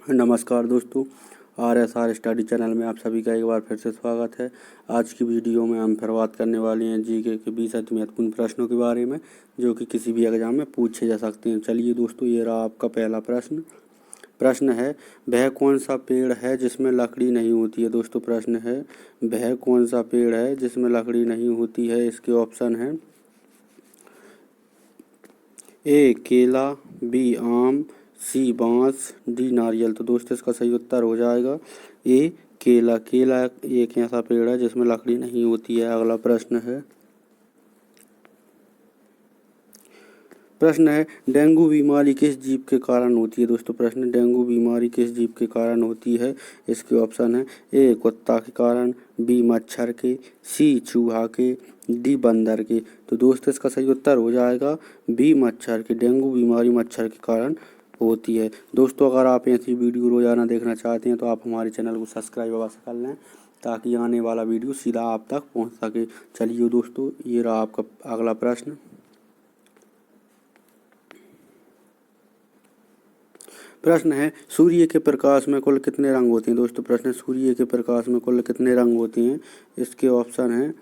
नमस्कार दोस्तों, RSR study channel में आप सभी का एक बार फिर से स्वागत है। आज की वीडियो में हम फिर बात करने वाले हैं जीके के 20 अति महत्वपूर्ण प्रश्नों के बारे में, जो कि किसी भी एग्जाम में पूछे जा सकते हैं। चलिए दोस्तों, ये रहा आपका पहला प्रश्न है, वह कौन सा पेड़ है जिसमें लकड़ी नहीं होती है। दोस्तों प्रश्न है, वह कौन सा पेड़ है जिसमें लकड़ी नहीं होती है। इसके ऑप्शन हैं ए केला, बी आम, सी बांस, डी नारियल। तो दोस्तों इसका सही उत्तर हो जाएगा ए केला। केला एक ऐसा पेड़ है जिसमें लकड़ी नहीं होती है। अगला प्रश्न है डेंगू बीमारी किस जीव के कारण होती है। दोस्तों प्रश्न, डेंगू बीमारी किस जीव के कारण होती है। इसके ऑप्शन है ए कुत्ता के कारण, बी मच्छर के, सी चूहा के, डी बंदर के। तो दोस्तों इसका सही उत्तर हो जाएगा बी मच्छर के। डेंगू बीमारी मच्छर के कारण होती है। दोस्तों अगर आप ऐसी वीडियो रोजाना देखना चाहते हैं तो आप हमारे चैनल को सब्सक्राइब अवश्य कर लें, ताकि आने वाला वीडियो सीधा आप तक पहुंच सके। चलिए दोस्तों, ये रहा आपका अगला प्रश्न है, सूर्य के प्रकाश में कुल कितने रंग होते हैं। दोस्तों प्रश्न है, सूर्य के प्रकाश में कुल कितने रंग होते हैं। इसके ऑप्शन हैं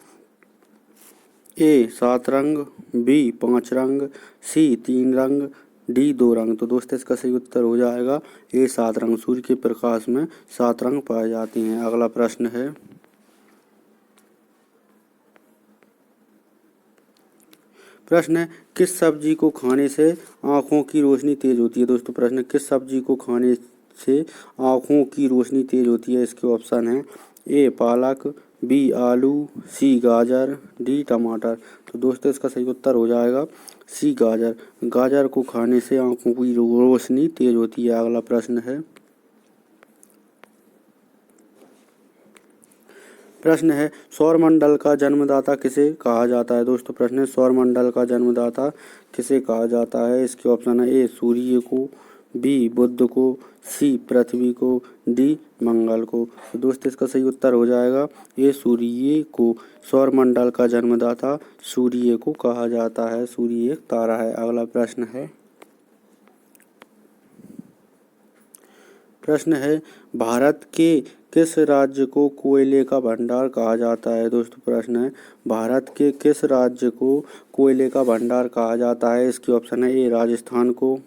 ए 7 रंग, बी 5 रंग, सी 3 रंग, डी 2 रंग। तो दोस्तों इसका सही उत्तर हो जाएगा ए 7 रंग। सूर्य के प्रकाश में 7 रंग पाए जाते हैं। अगला प्रश्न है, किस सब्जी को खाने से आँखों की रोशनी तेज होती है। दोस्तों प्रश्न है, किस सब्जी को खाने से आँखों की रोशनी तेज होती है। इसके ऑप्शन हैं ए पालक, बी आलू, सी गाजर, डी टमाटर। तो दोस्तों इसका सही उत्तर हो जाएगा सी गाजर। गाजर को खाने से आँखों की रोशनी तेज होती है। अगला प्रश्न है, सौरमंडल का जन्मदाता किसे कहा जाता है। दोस्तों प्रश्न है, सौरमंडल का जन्मदाता किसे कहा जाता है। इसके ऑप्शन है ए सूर्य को, बी बुध को, सी पृथ्वी को, डी मंगल को। तो दोस्तों इसका सही उत्तर हो जाएगा ए सूर्य को। सौरमंडल का जन्मदाता सूर्य को कहा जाता है। सूर्य एक तारा है। अगला प्रश्न है, भारत के किस राज्य को कोयले का भंडार कहा जाता है। दोस्तों प्रश्न है, भारत के किस राज्य को कोयले का भंडार कहा जाता है। इसके ऑप्शन है ए राजस्थान को,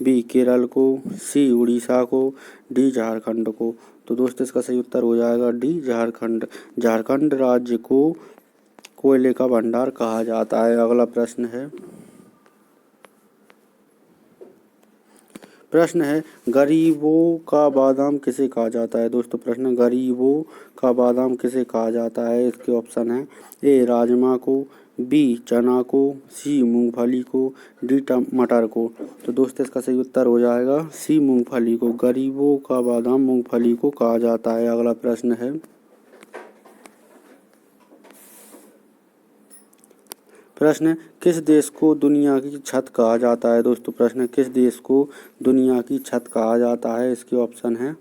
बी केरल को, सी उड़ीसा को, डी झारखंड को। तो दोस्तों इसका सही उत्तर हो जाएगा डी झारखंड। झारखंड राज्य को कोयले का भंडार कहा जाता है। अगला प्रश्न है, गरीबों का बादाम किसे कहा जाता है। दोस्तों प्रश्न, गरीबों का बादाम किसे कहा जाता है। इसके ऑप्शन है ए राजमा को, बी चना को, सी मूंगफली को, डी मटर को। तो दोस्तों इसका सही उत्तर हो जाएगा सी मूंगफली को। गरीबों का बादाम मूंगफली को कहा जाता है। अगला प्रश्न, किस देश को दुनिया की छत कहा जाता है। दोस्तों प्रश्न, किस देश को दुनिया की छत कहा जाता है। इसके ऑप्शन हैं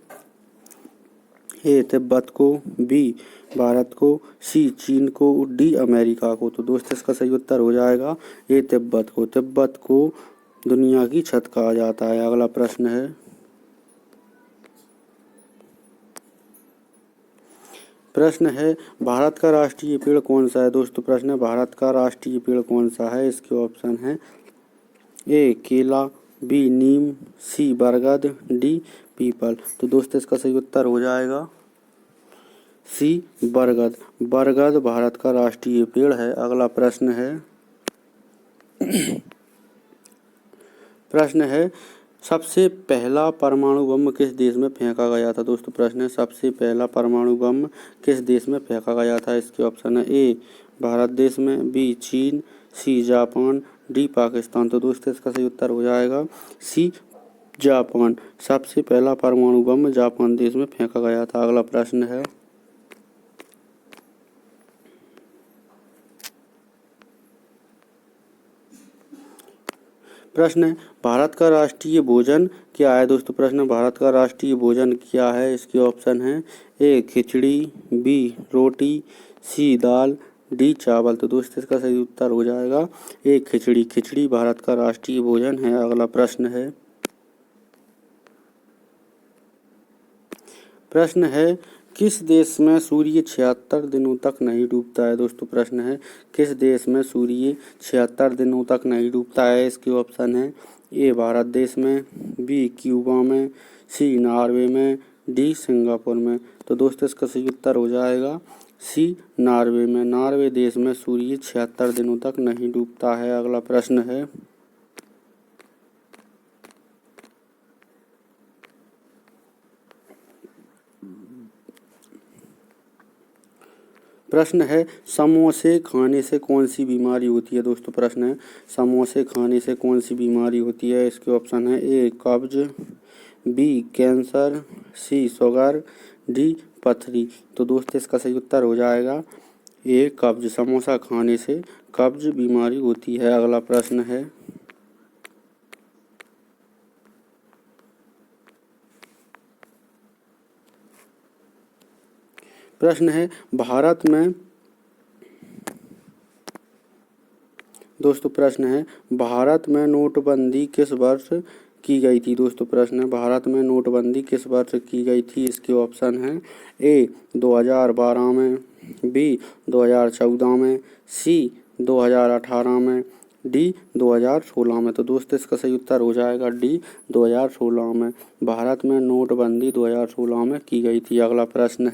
ए तिब्बत को, बी भारत को, सी चीन को, डी अमेरिका को। तो दोस्तों इसका सही उत्तर हो जाएगा ए तिब्बत को। तिब्बत को दुनिया की छत कहा जाता है। अगला प्रश्न है, भारत का राष्ट्रीय पेड़ कौन सा है। दोस्तों प्रश्न है, भारत का राष्ट्रीय पेड़ कौन सा है। इसके ऑप्शन है ए केला, बी नीम, सी बरगद, डी पीपल। तो दोस्तों इसका सही उत्तर हो जाएगा सी बरगद। बरगद भारत का राष्ट्रीय पेड़ है। अगला प्रश्न है, सबसे पहला परमाणु बम किस देश में फेंका गया था। दोस्तों प्रश्न है, सबसे पहला परमाणु बम किस देश में फेंका गया था। इसके ऑप्शन है ए भारत देश में, बी चीन, सी जापान, डी पाकिस्तान। तो दोस्तों इसका सही उत्तर हो जाएगा सी जापान। सबसे पहला परमाणु बम जापान देश में फेंका गया था। अगला प्रश्न है, भारत का राष्ट्रीय भोजन क्या है। दोस्तों प्रश्न, भारत का राष्ट्रीय भोजन क्या है। इसके ऑप्शन हैं ए खिचड़ी, बी रोटी, सी दाल, डी चावल। तो दोस्तों इसका सही उत्तर हो जाएगा ए खिचड़ी। खिचड़ी भारत का राष्ट्रीय भोजन है। अगला प्रश्न है किस देश में सूर्य 76 दिनों तक नहीं डूबता है। दोस्तों प्रश्न है किस देश में सूर्य 76 दिनों तक नहीं डूबता है। इसके ऑप्शन है ए भारत देश में, बी क्यूबा में, सी नॉर्वे में, डी सिंगापुर में। तो दोस्तों इसका सही उत्तर हो जाएगा सी नॉर्वे में। नॉर्वे देश में सूर्य 76 दिनों तक नहीं डूबता है। अगला प्रश्न है समोसे खाने से कौन सी बीमारी होती है। दोस्तों प्रश्न है समोसे खाने से कौन सी बीमारी होती है। इसके ऑप्शन है ए कब्ज, बी कैंसर, सी शुगर, डी पथरी। तो दोस्तों इसका सही उत्तर हो जाएगा ए कब्ज। समोसा खाने से कब्ज बीमारी होती है। अगला प्रश्न है भारत में दोस्तों प्रश्न है भारत में नोटबंदी किस वर्ष की गई थी। दोस्तों प्रश्न है भारत में नोटबंदी किस वर्ष की गई थी। इसके ऑप्शन है ए 2012 में, बी 2014 में, सी 2018 में, डी 2016 में। तो दोस्तों इसका सही उत्तर हो जाएगा डी 2016 में। भारत में नोटबंदी 2016 में की गई थी। अगला प्रश्न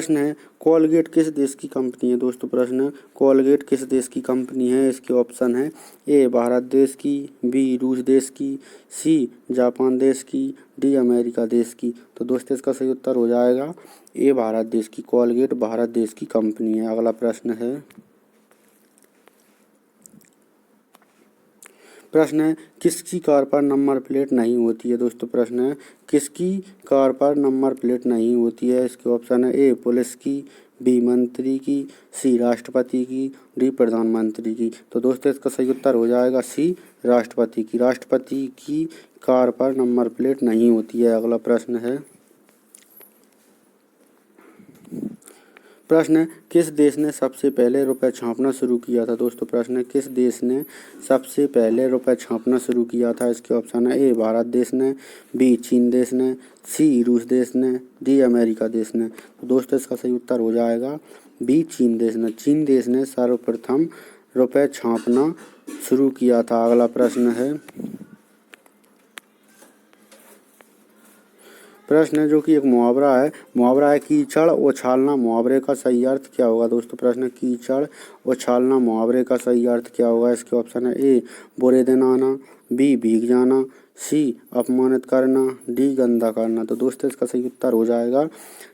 है कोलगेट किस देश की कंपनी है। दोस्तों प्रश्न है कोलगेट किस देश की कंपनी है। इसके ऑप्शन है ए भारत देश की, बी रूस देश की, सी जापान देश की, डी अमेरिका देश की। तो दोस्तों इसका सही उत्तर हो जाएगा ए भारत देश की। कोलगेट भारत देश की कंपनी है। अगला प्रश्न है किसकी कार पर नंबर प्लेट नहीं होती है। दोस्तों प्रश्न है किसकी कार पर नंबर प्लेट नहीं होती है। इसके ऑप्शन है ए पुलिस की, बी मंत्री की, सी राष्ट्रपति की, डी प्रधानमंत्री की। तो दोस्तों इसका सही उत्तर हो जाएगा सी राष्ट्रपति की। राष्ट्रपति की कार पर नंबर प्लेट नहीं होती है। अगला प्रश्न है किस देश ने सबसे पहले रुपए छापना शुरू किया था। दोस्तों प्रश्न है किस देश ने सबसे पहले रुपए छापना शुरू किया था। इसके ऑप्शन है ए भारत देश ने, बी चीन देश ने, सी रूस देश ने, डी अमेरिका देश ने। तो दोस्तों इसका सही उत्तर हो जाएगा बी चीन देश ने। चीन देश ने सर्वप्रथम रुपए छापना शुरू किया था। अगला प्रश्न है जो कि एक मुहावरा है कीचड़ उछालना। मुहावरे का सही अर्थ क्या होगा। दोस्तों प्रश्न है कीचड़ उछालना मुहावरे का सही अर्थ क्या होगा। इसके ऑप्शन है ए बुरे दिन आना, बी भीग जाना, सी अपमानित करना, डी गंदा करना। तो दोस्तों इसका सही उत्तर हो जाएगा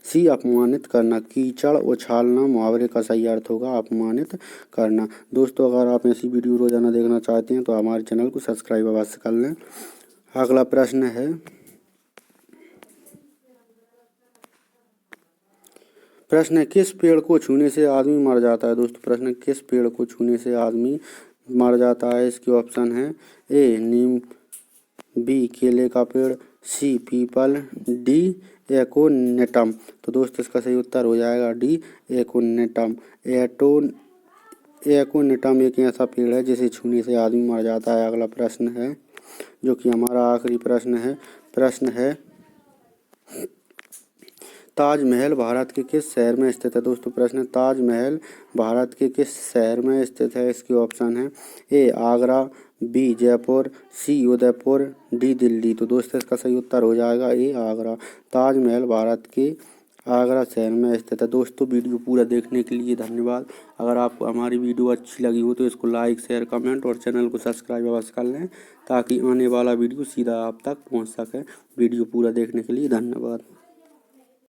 सी अपमानित करना। कीचड़ उछालना मुहावरे का सही अर्थ होगा अपमानित करना। दोस्तों अगर आप ऐसी वीडियो रोजाना देखना चाहते हैं तो हमारे चैनल को सब्सक्राइब अवश्य कर लें। अगला प्रश्न है किस पेड़ को छूने से आदमी मर जाता है। दोस्तों प्रश्न है किस पेड़ को छूने से आदमी मर जाता है। इसके ऑप्शन है ए नीम, बी केले का पेड़, सी पीपल, डी एकोनिटम। तो दोस्तों इसका सही उत्तर हो जाएगा डी एकोनिटम। एकोनिटम एक ऐसा पेड़ है जिसे छूने से आदमी मर जाता है। अगला प्रश्न है जो कि हमारा आखिरी प्रश्न है ताजमहल भारत के किस शहर में स्थित है। दोस्तों प्रश्न ताजमहल भारत के किस शहर में स्थित है। इसके ऑप्शन है ए आगरा, बी जयपुर, सी उदयपुर, डी दिल्ली। तो दोस्तों इसका सही उत्तर हो जाएगा ए आगरा। ताजमहल भारत के आगरा शहर में स्थित है। दोस्तों वीडियो पूरा देखने के लिए धन्यवाद। अगर आपको हमारी वीडियो अच्छी लगी हो तो इसको लाइक शेयर कमेंट और चैनल को सब्सक्राइब अवश्य कर लें ताकि आने वाला वीडियो सीधा आप तक पहुंच सके। वीडियो पूरा देखने के लिए धन्यवाद।